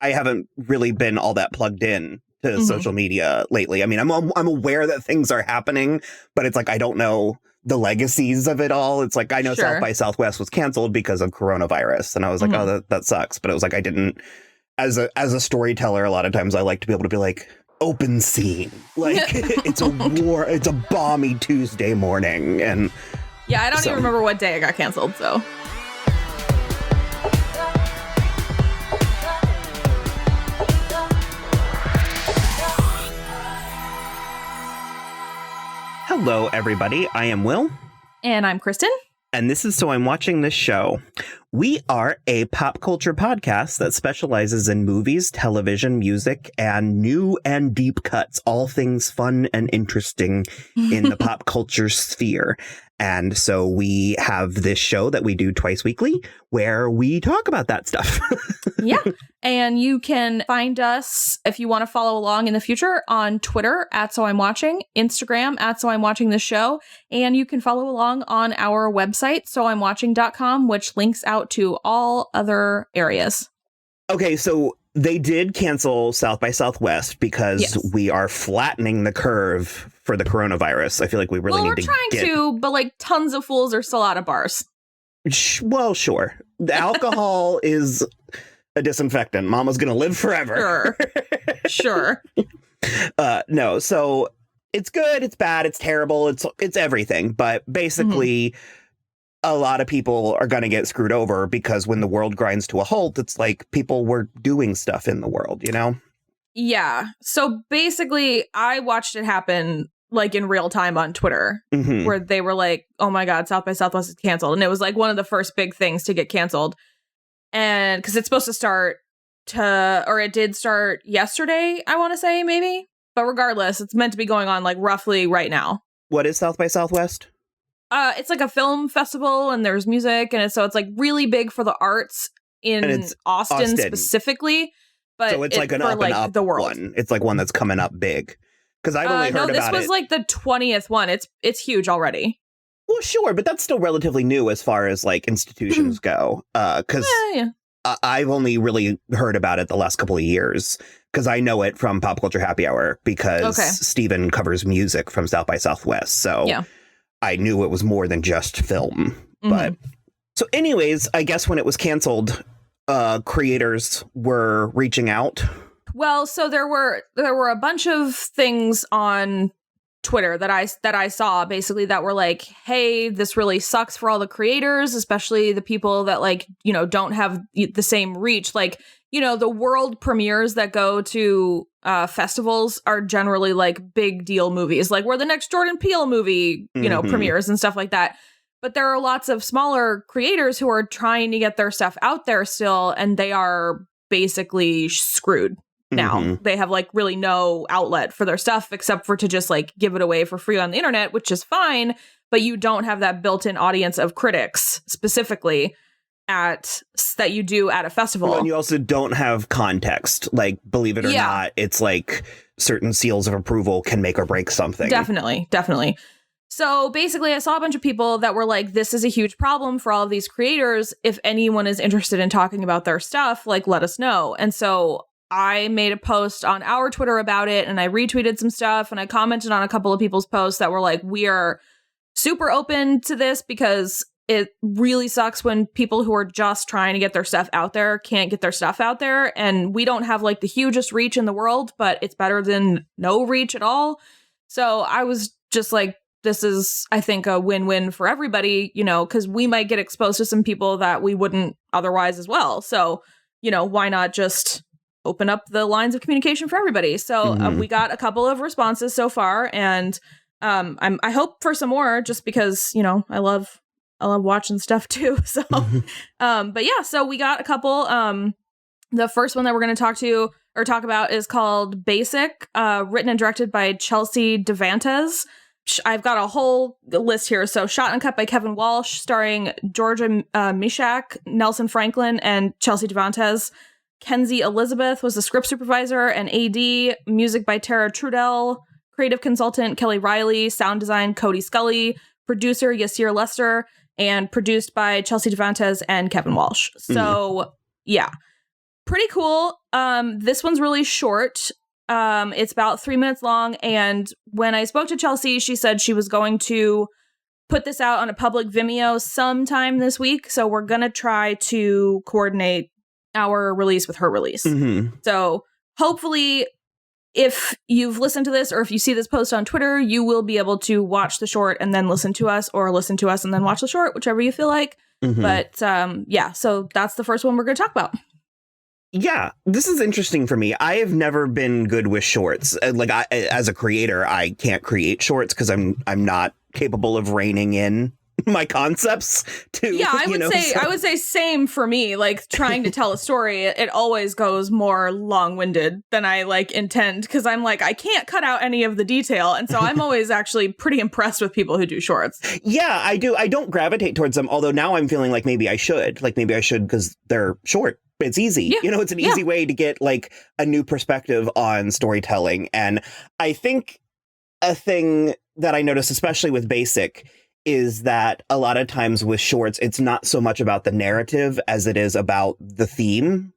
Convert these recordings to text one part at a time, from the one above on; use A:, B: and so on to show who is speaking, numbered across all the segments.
A: I haven't really been all that plugged in to social media lately. I mean, I'm aware that things are happening, but it's like I don't know the legacies of it all. It's like I know South by Southwest was canceled because of coronavirus, and I was like, oh, that sucks. But it was like I didn't. As a storyteller, a lot of times I like to be able to be like, open scene, like it's a balmy Tuesday morning, and
B: I don't even remember what day it got canceled. So.
A: Hello, everybody. I am Will.
B: And I'm Kristen.
A: And this is So I'm Watching This Show. We are a pop culture podcast that specializes in movies, television, music, and new and deep cuts, all things fun and interesting in the pop culture sphere. And so we have this show that we do twice weekly where we talk about that stuff.
B: Yeah. And you can find us, if you want to follow along in the future, on Twitter @SoI'mWatching, Instagram @SoI'mWatchingThisShow, and you can follow along on our website, soimwatching.com, which links out to all other areas.
A: Okay, so they did cancel South by Southwest because we are flattening the curve for the coronavirus. I feel like we really need to
B: we're trying to, but like tons of fools are still out of bars.
A: Well, sure. The alcohol is a disinfectant. Mama's going to live forever.
B: Sure.
A: No, so it's good, it's bad, it's terrible, it's everything. But basically, a lot of people are going to get screwed over because when the world grinds to a halt, it's like people were doing stuff in the world, you know?
B: Yeah. So basically, I watched it happen like in real time on Twitter, where they were like, oh my God, South by Southwest is canceled. And it was like one of the first big things to get canceled. And because it's supposed to start it did start yesterday, I want to say, maybe. But regardless, it's meant to be going on like roughly right now.
A: What is South by Southwest?
B: It's like a film festival and there's music. And so it's like really big for the arts in Austin specifically. But
A: so it's like an up and up
B: the world
A: one. It's like one that's coming up big. Because I've only heard about it.
B: No, this was like the 20th one. It's huge already.
A: Well, sure, but that's still relatively new as far as like institutions go. Because I've only really heard about it the last couple of years. Because I know it from Pop Culture Happy Hour because Steven covers music from South by Southwest. So I knew it was more than just film. But so anyways, I guess when it was canceled, creators were reaching out.
B: Well, so there were a bunch of things on Twitter that I saw basically that were like, hey, this really sucks for all the creators, especially the people that like, you know, don't have the same reach. Like, you know, the world premieres that go to festivals are generally like big deal movies, like where the next Jordan Peele movie, you know, premieres and stuff like that. But there are lots of smaller creators who are trying to get their stuff out there still, and they are basically screwed. Now they have like really no outlet for their stuff except for to just like give it away for free on the internet, which is fine. But you don't have that built-in audience of critics specifically that you do at a festival.
A: Well, and you also don't have context. Like, believe it or not, it's like certain seals of approval can make or break something.
B: Definitely. So basically, I saw a bunch of people that were like, this is a huge problem for all of these creators. If anyone is interested in talking about their stuff, like, let us know. And so I made a post on our Twitter about it, and I retweeted some stuff, and I commented on a couple of people's posts that were like, we are super open to this because it really sucks when people who are just trying to get their stuff out there can't get their stuff out there. And we don't have like the hugest reach in the world, but it's better than no reach at all. So I was just like, this is, I think, a win-win for everybody, you know, because we might get exposed to some people that we wouldn't otherwise as well. So, you know, why not just open up the lines of communication for everybody? So we got a couple of responses so far, and I hope for some more, just because, you know, I love watching stuff too. So, but yeah, so we got a couple. The first one that we're going to talk about is called Basic, written and directed by Chelsea Devantes. I've got a whole list here. So shot and cut by Kevin Walsh, starring Georgia Mishak, Nelson Franklin, and Chelsea Devantes. Kenzie Elizabeth was the script supervisor and AD. Music by Tara Trudell. Creative consultant Kelly Riley. Sound design Cody Scully. Producer Yasir Lester. And produced by Chelsea Devantes and Kevin Walsh. So, yeah. pretty cool. This one's really short. It's about 3 minutes long. And when I spoke to Chelsea, she said she was going to put this out on a public Vimeo sometime this week. So we're going to try to coordinate our release with her release.
A: Mm-hmm.
B: So hopefully, if you've listened to this or if you see this post on Twitter, you will be able to watch the short and then listen to us, or listen to us and then watch the short, whichever you feel like. Mm-hmm. But yeah, so that's the first one we're going to talk about.
A: Yeah, this is interesting for me. I have never been good with shorts. Like, as a creator, I can't create shorts because I'm not capable of reining in my concepts to.
B: Yeah, I would say same for me. Like, trying to tell a story, it always goes more long-winded than I intend, because I'm like, I can't cut out any of the detail, and so I'm always actually pretty impressed with people who do shorts.
A: Yeah, I do. I don't gravitate towards them, although now I'm feeling like maybe I should because they're short. It's easy. Yeah. It's an easy way to get a new perspective on storytelling. And I think a thing that I notice, especially with Basic, is that a lot of times with shorts, it's not so much about the narrative as it is about the theme.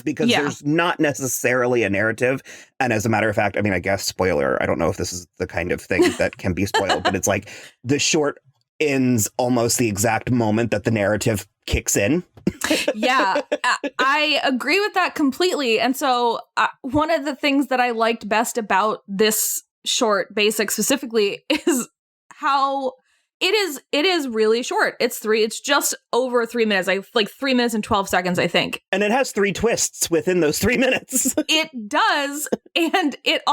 A: Because there's not necessarily a narrative. And as a matter of fact, I mean, I guess spoiler, I don't know if this is the kind of thing that can be spoiled, but it's like the short ends almost the exact moment that the narrative kicks in.
B: Yeah, I agree with that completely. And so one of the things that I liked best about this short, Basic specifically, is how it is really short. It's just over 3 minutes, like 3 minutes and 12 seconds, I think.
A: And it has 3 twists within those 3 minutes.
B: It does. And it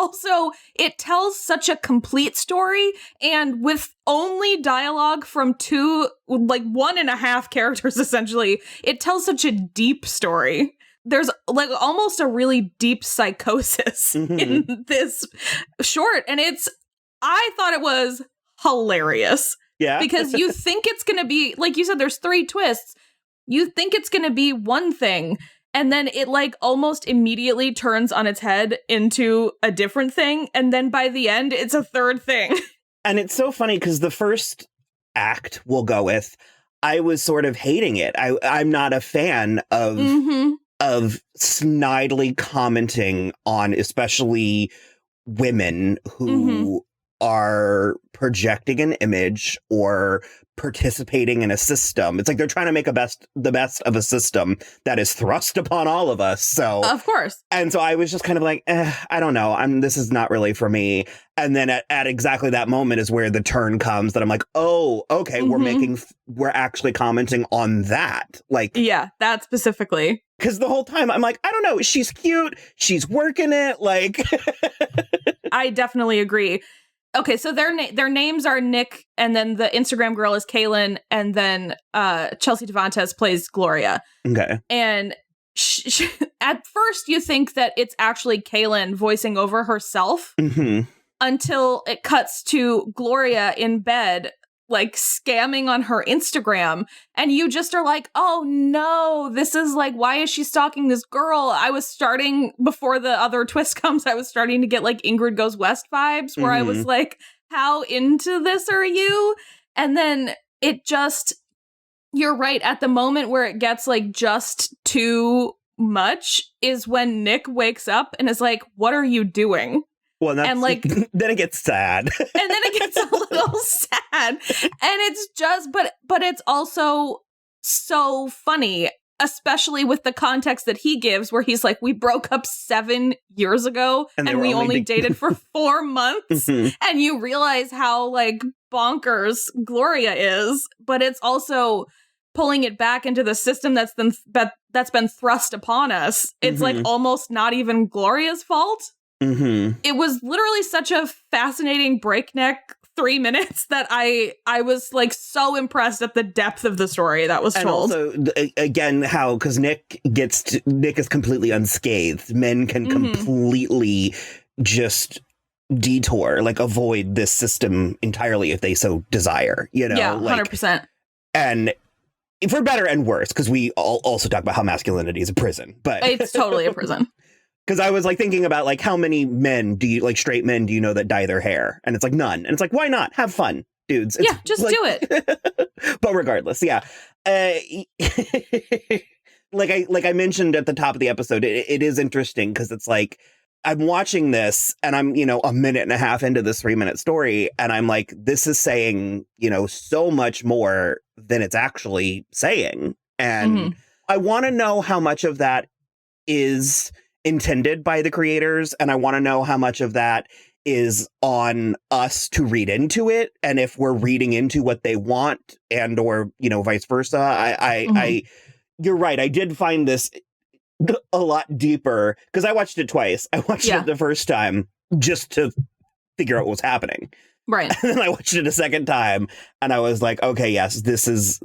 B: tells such a complete story. And with only dialogue from 1.5 characters, essentially, it tells such a deep story. There's almost a really deep psychosis in this short. And I thought it was hilarious.
A: Yeah.
B: Because you think it's going to be, like you said, there's 3 twists. You think it's going to be one thing, and then it almost immediately turns on its head into a different thing. And then by the end, it's a third thing.
A: And it's so funny because the first act, we'll go with, I was sort of hating it. I'm not a fan of snidely commenting on especially women who are projecting an image or participating in a system. It's like they're trying to make the best of a system that is thrust upon all of us. So
B: of course.
A: And so I was just kind of like, I don't know. This is not really for me. And then at exactly that moment is where the turn comes that I'm like, oh, okay, we're actually commenting on that.
B: Yeah, that specifically.
A: Because the whole time I'm like, I don't know, she's cute. She's working it.
B: I definitely agree. Okay, so their names are Nick, and then the Instagram girl is Kaylin, and then Chelsea Devantes plays Gloria.
A: Okay.
B: And at first you think that it's actually Kaylin voicing over herself until it cuts to Gloria in bed, scamming on her Instagram. And you just are like, oh no, this is why is she stalking this girl? I was starting, before the other twist comes, I was starting to get Ingrid Goes West vibes, where I was like, how into this are you? And then it just, you're right, at the moment where it gets just too much is when Nick wakes up and is like, what are you doing?
A: Well, and then it gets sad.
B: And then it gets a little sad. And it's just, but it's also so funny, especially with the context that he gives, where he's like, we broke up 7 years ago and we only dated for 4 months. And you realize how bonkers Gloria is, but it's also pulling it back into the system that's been thrust upon us. It's almost not even Gloria's fault. It was literally such a fascinating breakneck 3 minutes that I was so impressed at the depth of the story that was told.
A: And also, again, because Nick is completely unscathed. Men can completely just detour, avoid this system entirely if they so desire, Yeah,
B: 100%.
A: And for better and worse, because we also talk about how masculinity is a prison, but
B: it's totally a prison.
A: Because I was thinking about how many men do you straight men do you know that dye their hair? And it's none. And it's why not? Have fun, dudes. It's
B: just do it.
A: But regardless, yeah. The I mentioned at the top of the episode, it is interesting because it's like, I'm watching this and I'm, a minute and a half into this 3-minute story. And I'm like, this is saying, so much more than it's actually saying. And I want to know how much of that is intended by the creators. And I want to know how much of that is on us to read into it. And if we're reading into what they want and or, vice versa. You're right. I did find this a lot deeper because I watched it twice. I watched it the first time just to figure out what was happening.
B: Right.
A: And then I watched it a second time and I was like, okay, yes, this is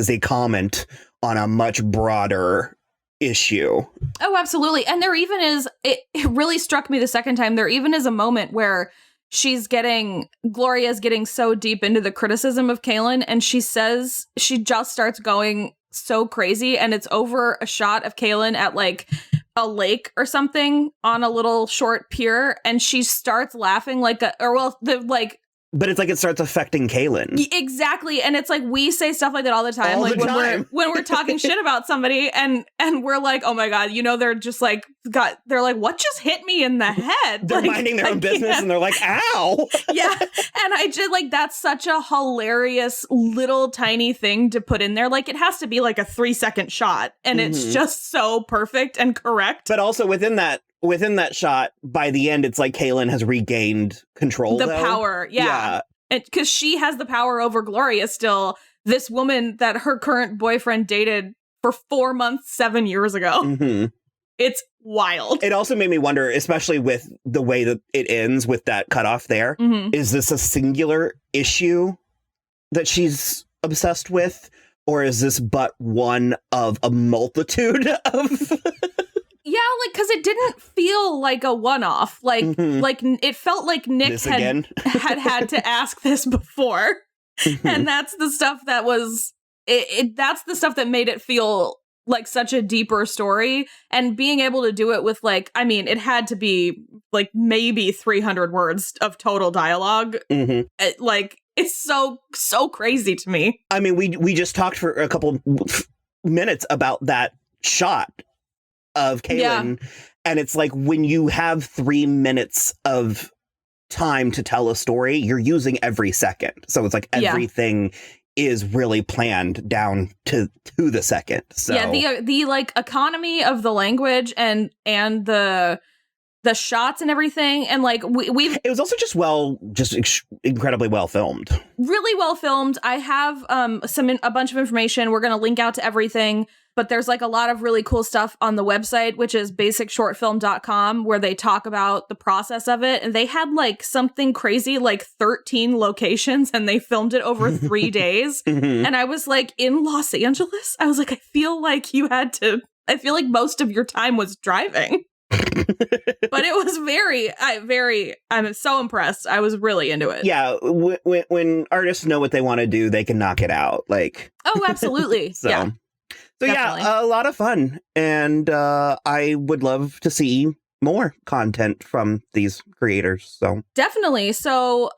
A: a comment on a much broader issue.
B: Oh, absolutely. And there even is, it really struck me the second time, there even is a moment where Gloria's getting so deep into the criticism of Kaylin, and she says, she just starts going so crazy, and it's over a shot of Kaylin at like a lake or something on a little short pier, and she starts laughing but
A: it's like it starts affecting Kaylin.
B: Exactly. And it's like we say stuff like that all the time.
A: All
B: like
A: the time.
B: when we're talking shit about somebody and we're like, oh my God, they're just like they're like, what just hit me in the head?
A: They're minding their own business and they're like, ow.
B: Yeah. And I just like, that's such a hilarious little tiny thing to put in there. Like it has to be like a 3-second shot and it's just so perfect and correct.
A: But also within that shot, by the end, it's like Kaylin has regained control.
B: The power, yeah. Because she has the power over Gloria still, this woman that her current boyfriend dated for 4 months, 7 years ago. It's wild.
A: It also made me wonder, especially with the way that it ends with that cutoff there, is this a singular issue that she's obsessed with? Or is this but one of a multitude of...
B: Yeah, like, because it didn't feel like a one-off. Like it felt like Nick had to ask this before. And that's the stuff that was... that's the stuff that made it feel like such a deeper story. And being able to do it with, like, I mean, it had to be, like, maybe 300 words of total dialogue. Like, it's so crazy to me.
A: I mean, we just talked for a couple minutes about that shot of Kaylin, and it's like when you have 3 minutes of time to tell a story, you're using every second. So it's like everything is really planned down to the second. So
B: the like economy of the language and the shots and everything, and like we've
A: it was also just incredibly well filmed.
B: Really well filmed. I have a bunch of information. We're going to link out to everything. But there's like a lot of really cool stuff on the website, which is basicshortfilm.com, where they talk about the process of it. And they had like something crazy, like 13 locations, and they filmed it over 3 days. And I was like, in Los Angeles? I was like, I feel like most of your time was driving. But it was I'm so impressed. I was really into it.
A: Yeah. When artists know what they want to do, they can knock it out. Like,
B: oh, absolutely.
A: So
B: yeah.
A: Definitely. Yeah, a lot of fun. And I would love to see more content from these creators. So
B: definitely. So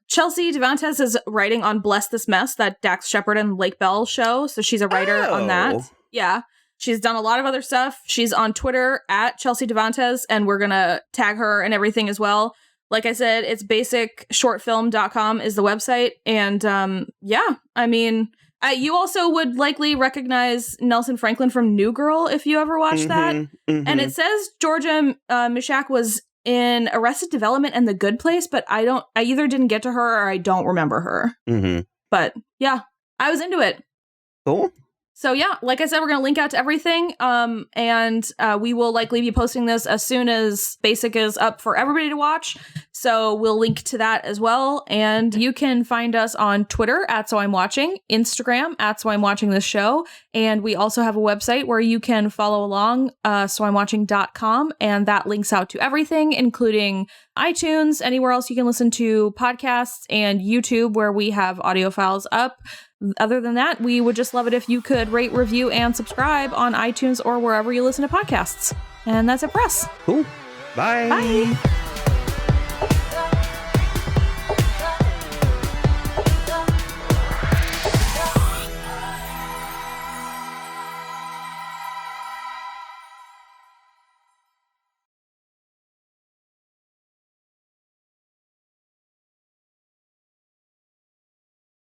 B: Chelsea Devantez is writing on Bless This Mess, that Dax Shepard and Lake Bell show. So she's a writer on that. Yeah. She's done a lot of other stuff. She's on Twitter at Chelsea Devantez, and we're going to tag her and everything as well. Like I said, it's basicshortfilm.com is the website. And I mean... you also would likely recognize Nelson Franklin from New Girl if you ever watched that. And it says Georgia Mishak was in Arrested Development and The Good Place, but I either didn't get to her or I don't remember her. But yeah, I was into it.
A: Cool.
B: So yeah, like I said, we're going to link out to everything. And we will likely be posting this as soon as Basic is up for everybody to watch. So we'll link to that as well. And you can find us on Twitter at So I'm Watching, Instagram at So I'm Watching This Show. And we also have a website where you can follow along, soimwatching.com. And that links out to everything, including iTunes, anywhere else you can listen to podcasts, and YouTube, where we have audio files up. Other than that, we would just love it if you could rate, review, and subscribe on iTunes or wherever you listen to podcasts. And that's it for us.
A: Cool. Bye.
B: Bye.